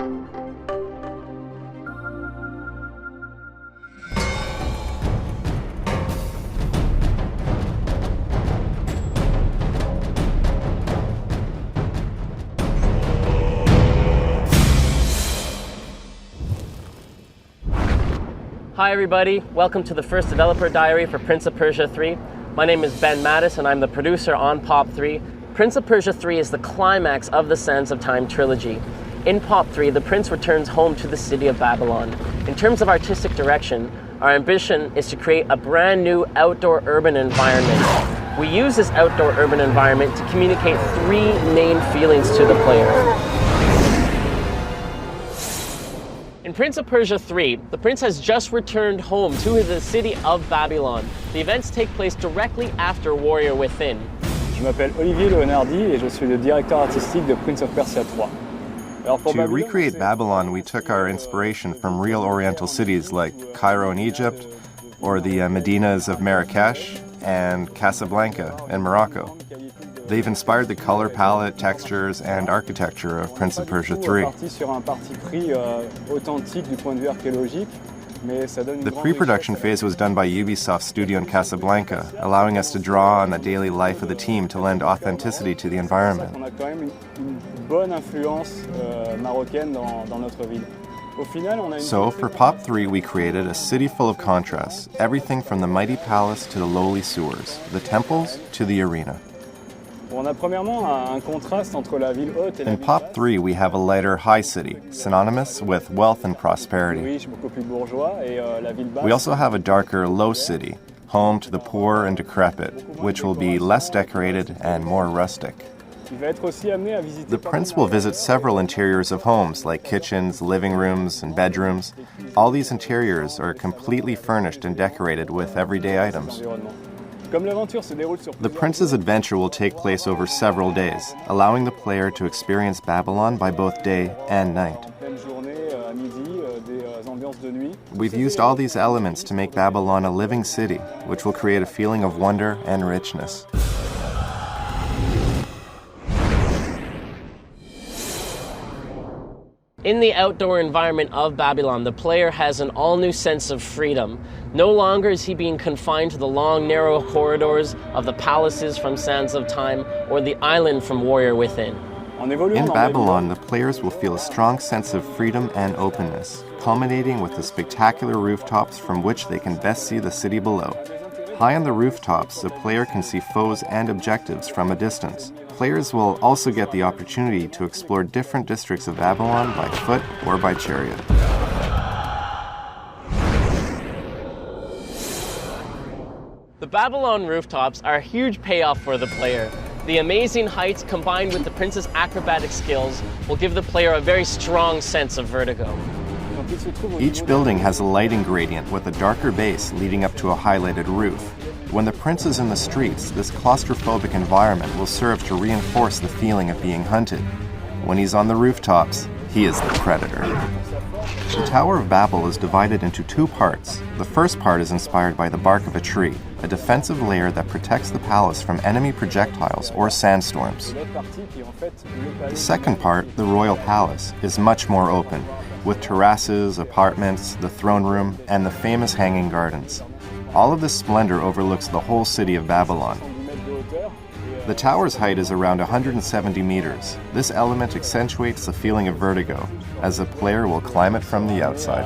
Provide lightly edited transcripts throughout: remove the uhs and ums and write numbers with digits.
Hi everybody, welcome to the first developer diary for Prince of Persia 3. My name is Ben Mattis and I'm the producer on Pop 3. Prince of Persia 3 is the climax of the Sands of Time trilogy. In Pop 3, the prince returns home to the city of Babylon. In terms of artistic direction, our ambition is to create a brand new outdoor urban environment. We use this outdoor urban environment to communicate three main feelings to the player. In Prince of Persia 3, the prince has just returned home to the city of Babylon. The events take place directly after Warrior Within. Je m'appelle Olivier Leonardi et je suis le directeur artistique de Prince of Persia 3. To recreate Babylon, we took our inspiration from real Oriental cities like Cairo in Egypt, or the Medinas of Marrakesh and Casablanca in Morocco. They've inspired the color palette, textures, and architecture of Prince of Persia 3. The pre-production phase was done by Ubisoft's studio in Casablanca, allowing us to draw on the daily life of the team to lend authenticity to the environment. So, for Pop 3, we created a city full of contrasts, everything from the mighty palace to the lowly sewers, the temples to the arena. In Pop 3, we have a lighter high city, synonymous with wealth and prosperity. We also have a darker low city, home to the poor and decrepit, which will be less decorated and more rustic. The prince will visit several interiors of homes, like kitchens, living rooms, and bedrooms. All these interiors are completely furnished and decorated with everyday items. The prince's adventure will take place over several days, allowing the player to experience Babylon by both day and night. We've used all these elements to make Babylon a living city, which will create a feeling of wonder and richness. In the outdoor environment of Babylon, the player has an all-new sense of freedom. No longer is he being confined to the long, narrow corridors of the palaces from Sands of Time or the island from Warrior Within. In Babylon, the players will feel a strong sense of freedom and openness, culminating with the spectacular rooftops from which they can best see the city below. High on the rooftops, the player can see foes and objectives from a distance. Players will also get the opportunity to explore different districts of Babylon by foot or by chariot. The Babylon rooftops are a huge payoff for the player. The amazing heights combined with the prince's acrobatic skills will give the player a very strong sense of vertigo. Each building has a lighting gradient with a darker base leading up to a highlighted roof. When the prince is in the streets, this claustrophobic environment will serve to reinforce the feeling of being hunted. When he's on the rooftops, he is the predator. The Tower of Babel is divided into two parts. The first part is inspired by the bark of a tree, a defensive layer that protects the palace from enemy projectiles or sandstorms. The second part, the Royal Palace, is much more open, with terraces, apartments, the throne room, and the famous hanging gardens. All of this splendor overlooks the whole city of Babylon. The tower's height is around 170 meters. This element accentuates the feeling of vertigo, as the player will climb it from the outside.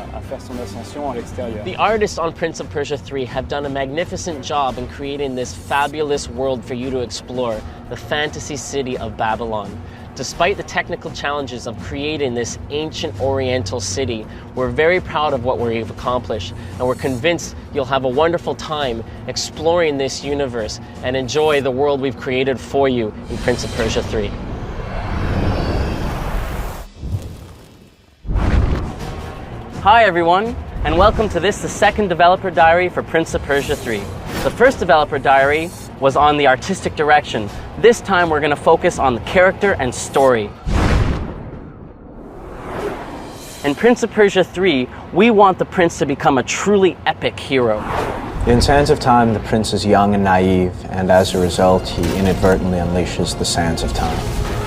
The artists on Prince of Persia 3 have done a magnificent job in creating this fabulous world for you to explore, the fantasy city of Babylon. Despite the technical challenges of creating this ancient Oriental city, we're very proud of what we've accomplished, and we're convinced you'll have a wonderful time exploring this universe and enjoy the world we've created for you in Prince of Persia 3. Hi everyone, and welcome to the second developer diary for Prince of Persia 3. The first developer diary was on the artistic direction. This time we're going to focus on the character and story. In Prince of Persia 3, we want the prince to become a truly epic hero. In Sands of Time, the prince is young and naive, and as a result, he inadvertently unleashes the Sands of Time.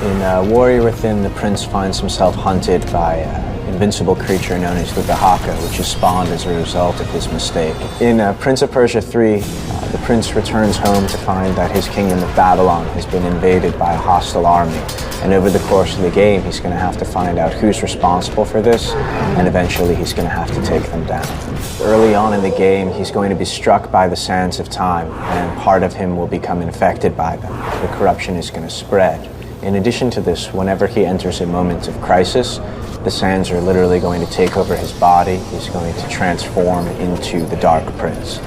In Warrior Within, the prince finds himself hunted by an invincible creature known as the Dahaka, which is spawned as a result of his mistake. In Prince of Persia 3, the prince returns home to find that his kingdom of Babylon has been invaded by a hostile army. And over the course of the game, he's going to have to find out who's responsible for this, and eventually he's going to have to take them down. Early on in the game, he's going to be struck by the sands of time, and part of him will become infected by them. The corruption is going to spread. In addition to this, whenever he enters a moment of crisis, the sands are literally going to take over his body. He's going to transform into the Dark Prince.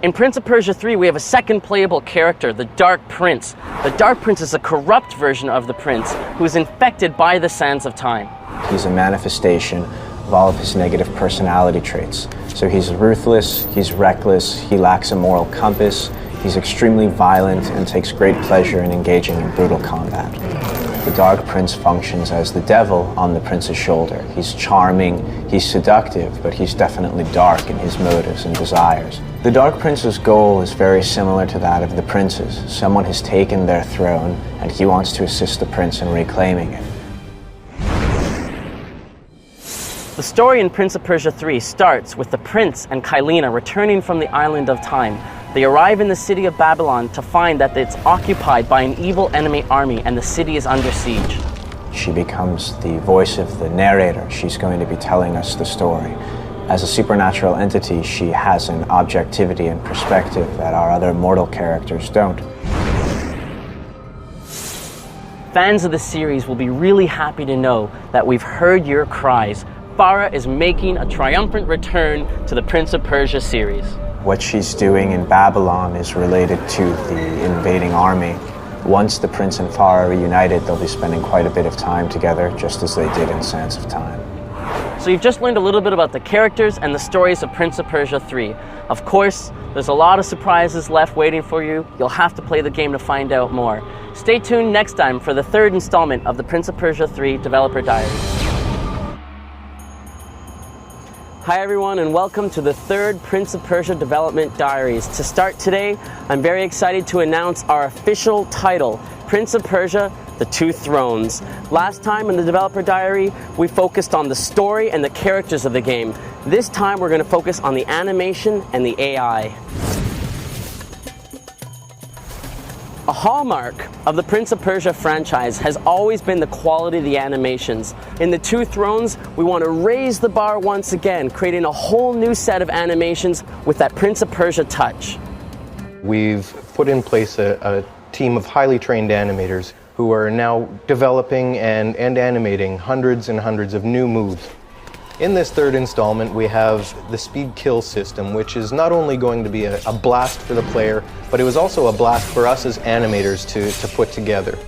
In Prince of Persia 3, we have a second playable character, the Dark Prince. The Dark Prince is a corrupt version of the Prince who is infected by the sands of time. He's a manifestation of all of his negative personality traits. So he's ruthless, he's reckless, he lacks a moral compass, he's extremely violent and takes great pleasure in engaging in brutal combat. The Dark Prince functions as the devil on the prince's shoulder. He's charming, he's seductive, but he's definitely dark in his motives and desires. The Dark Prince's goal is very similar to that of the prince's. Someone has taken their throne, and he wants to assist the prince in reclaiming it. The story in Prince of Persia 3 starts with the prince and Kylina returning from the island of time. They arrive in the city of Babylon to find that it's occupied by an evil enemy army and the city is under siege. She becomes the voice of the narrator. She's going to be telling us the story. As a supernatural entity, she has an objectivity and perspective that our other mortal characters don't. Fans of the series will be really happy to know that we've heard your cries. Farah is making a triumphant return to the Prince of Persia series. What she's doing in Babylon is related to the invading army. Once the prince and Farah are reunited, they'll be spending quite a bit of time together, just as they did in Sands of Time. So you've just learned a little bit about the characters and the stories of Prince of Persia 3. Of course, there's a lot of surprises left waiting for you. You'll have to play the game to find out more. Stay tuned next time for the third installment of the Prince of Persia 3 Developer Diary. Hi everyone, and welcome to the third Prince of Persia Development Diaries. To start today, I'm very excited to announce our official title, Prince of Persia, The Two Thrones. Last time in the Developer Diary, we focused on the story and the characters of the game. This time we're going to focus on the animation and the AI. A hallmark of the Prince of Persia franchise has always been the quality of the animations. In The Two Thrones, we want to raise the bar once again, creating a whole new set of animations with that Prince of Persia touch. We've put in place a team of highly trained animators who are now developing and animating hundreds and hundreds of new moves. In this third installment, we have the speed kill system, which is not only going to be a blast for the player, but it was also a blast for us as animators to put together.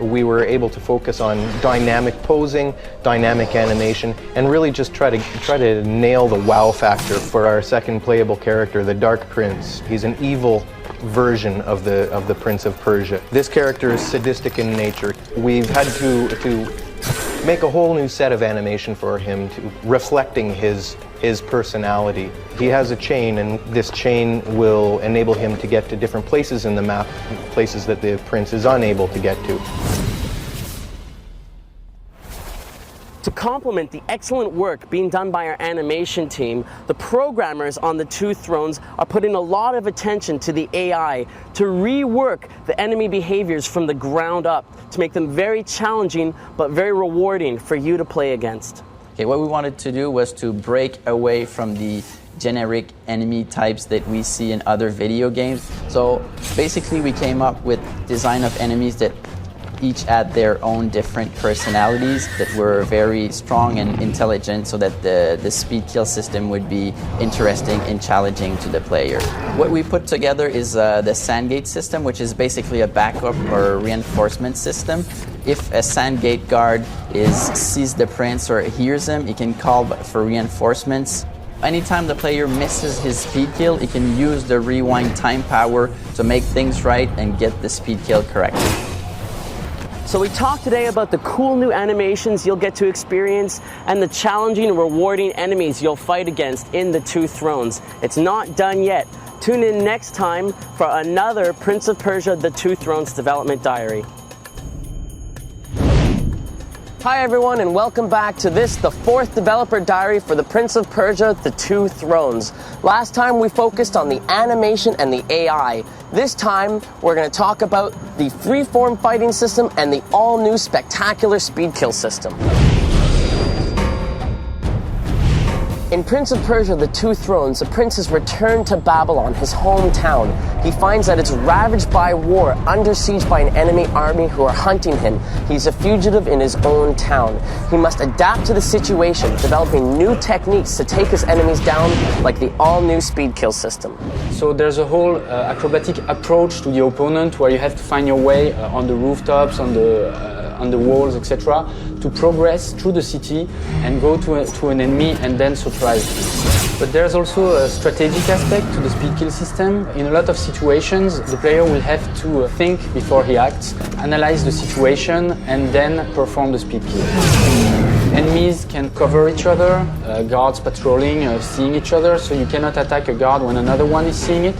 We were able to focus on dynamic posing, dynamic animation, and really just try to nail the wow factor for our second playable character, the Dark Prince. He's an evil version of the Prince of Persia. This character is sadistic in nature. We've had to make a whole new set of animation for him, reflecting his personality. He has a chain, and this chain will enable him to get to different places in the map, places that the prince is unable to get to. To complement the excellent work being done by our animation team, the programmers on The Two Thrones are putting a lot of attention to the AI to rework the enemy behaviors from the ground up to make them very challenging but very rewarding for you to play against. Okay, what we wanted to do was to break away from the generic enemy types that we see in other video games. So basically we came up with design of enemies that each had their own different personalities that were very strong and intelligent, so that the speed kill system would be interesting and challenging to the player. What we put together is the Sandgate system, which is basically a backup or reinforcement system. If a Sandgate guard sees the prince or hears him, he can call for reinforcements. Anytime the player misses his speed kill, he can use the rewind time power to make things right and get the speed kill correct. So we talked today about the cool new animations you'll get to experience and the challenging and rewarding enemies you'll fight against in The Two Thrones. It's not done yet. Tune in next time for another Prince of Persia: The Two Thrones development diary. Hi everyone, and welcome back to this, the fourth developer diary for the Prince of Persia: The Two Thrones. Last time we focused on the animation and the AI. This time we're going to talk about the freeform fighting system and the all-new spectacular speed kill system. In Prince of Persia: The Two Thrones, the prince has returned to Babylon, his hometown. He finds that it's ravaged by war, under siege by an enemy army who are hunting him. He's a fugitive in his own town. He must adapt to the situation, developing new techniques to take his enemies down, like the all-new speed kill system. So there's a whole acrobatic approach to the opponent where you have to find your way on the rooftops, on the walls, etc., to progress through the city and go to an enemy and then surprise him. But there's also a strategic aspect to the speed kill system. In a lot of situations, the player will have to think before he acts, analyze the situation, and then perform the speed kill. Enemies can cover each other, guards patrolling, seeing each other, so you cannot attack a guard when another one is seeing it.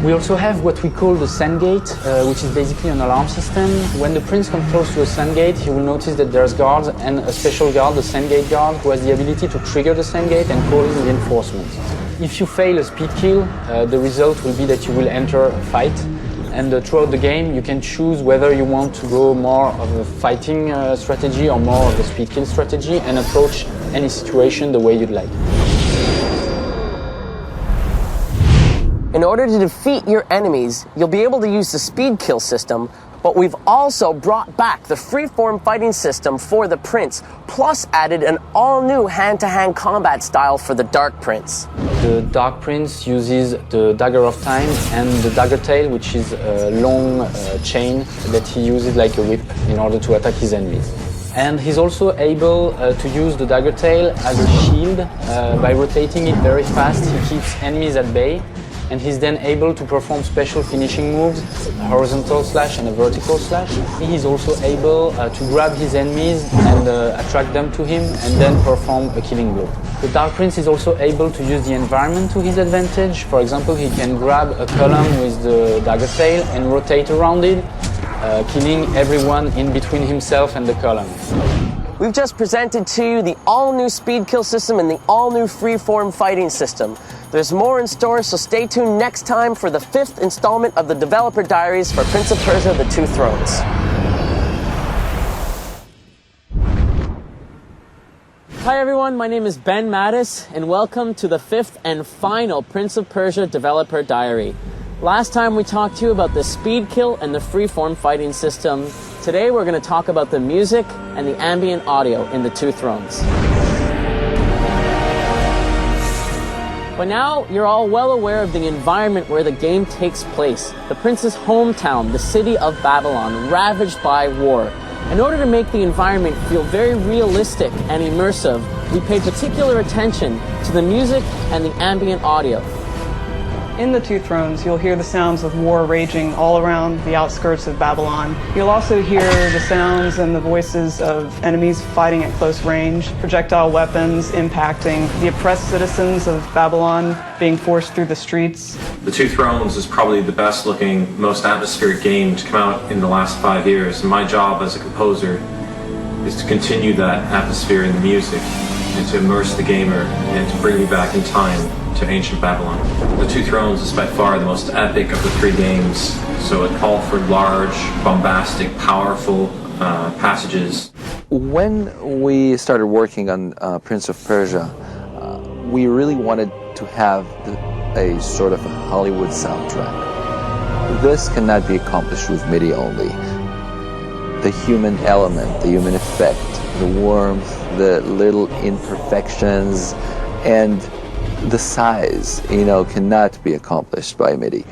We also have what we call the sand gate, which is basically an alarm system. When the prince comes close to a sand gate, he will notice that there's guards and a special guard, the sand gate guard, who has the ability to trigger the sand gate and call in reinforcements. If you fail a speed kill, the result will be that you will enter a fight. And throughout the game, you can choose whether you want to go more of a fighting strategy or more of a speed kill strategy and approach any situation the way you'd like. In order to defeat your enemies, you'll be able to use the speed kill system, but we've also brought back the freeform fighting system for the Prince, plus added an all-new hand-to-hand combat style for the Dark Prince. The Dark Prince uses the Dagger of Time and the Dagger Tail, which is a long chain that he uses like a whip in order to attack his enemies. And he's also able to use the Dagger Tail as a shield. By rotating it very fast, he keeps enemies at bay. And he's then able to perform special finishing moves, a horizontal slash and a vertical slash. He's also able to grab his enemies and attract them to him and then perform a killing blow. The Dark Prince is also able to use the environment to his advantage. For example, he can grab a column with the Dagger Tail and rotate around it, killing everyone in between himself and the column. We've just presented to you the all-new speed kill system and the all-new freeform fighting system. There's more in store, so stay tuned next time for the 5th installment of the Developer Diaries for Prince of Persia: The Two Thrones. Hi everyone, my name is Ben Mattis, and welcome to the 5th and final Prince of Persia Developer Diary. Last time we talked to you about the speed kill and the freeform fighting system. Today we're going to talk about the music and the ambient audio in The Two Thrones. But now you're all well aware of the environment where the game takes place. The prince's hometown, the city of Babylon, ravaged by war. In order to make the environment feel very realistic and immersive, we paid particular attention to the music and the ambient audio. In The Two Thrones, you'll hear the sounds of war raging all around the outskirts of Babylon. You'll also hear the sounds and the voices of enemies fighting at close range, projectile weapons impacting the oppressed citizens of Babylon being forced through the streets. The Two Thrones is probably the best looking, most atmospheric game to come out in the last 5 years. And my job as a composer is to continue that atmosphere in the music and to immerse the gamer and to bring you back in time to ancient Babylon. The Two Thrones is by far the most epic of the 3 games, so it called for large, bombastic, powerful passages. When we started working on Prince of Persia, we really wanted to have a sort of a Hollywood soundtrack. This cannot be accomplished with MIDI only. The human element, the human effect, the warmth, the little imperfections, and the size, cannot be accomplished by MIDI.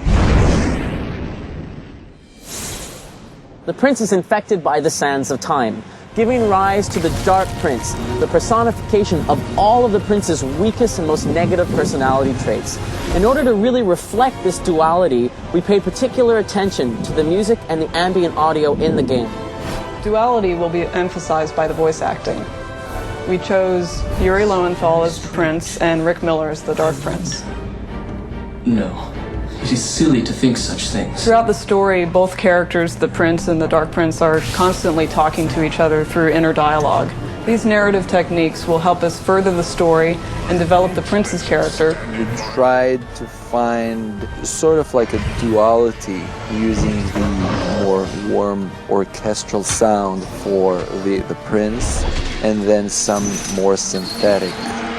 The prince is infected by the sands of time, giving rise to the Dark Prince, the personification of all of the prince's weakest and most negative personality traits. In order to really reflect this duality, we paid particular attention to the music and the ambient audio in the game. Duality will be emphasized by the voice acting. We chose Yuri Lowenthal as the prince and Rick Miller as the Dark Prince. No. It is silly to think such things. Throughout the story, both characters, the Prince and the Dark Prince, are constantly talking to each other through inner dialogue. These narrative techniques will help us further the story and develop the Prince's character. We tried to find sort of like a duality using the more warm orchestral sound for the Prince and then some more synthetic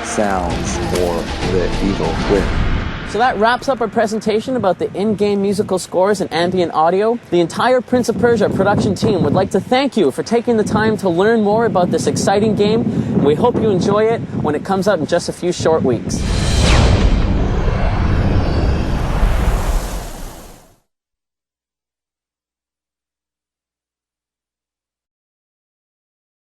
sounds for the evil Queen. So that wraps up our presentation about the in-game musical scores and ambient audio. The entire Prince of Persia production team would like to thank you for taking the time to learn more about this exciting game. We hope you enjoy it when it comes out in just a few short weeks.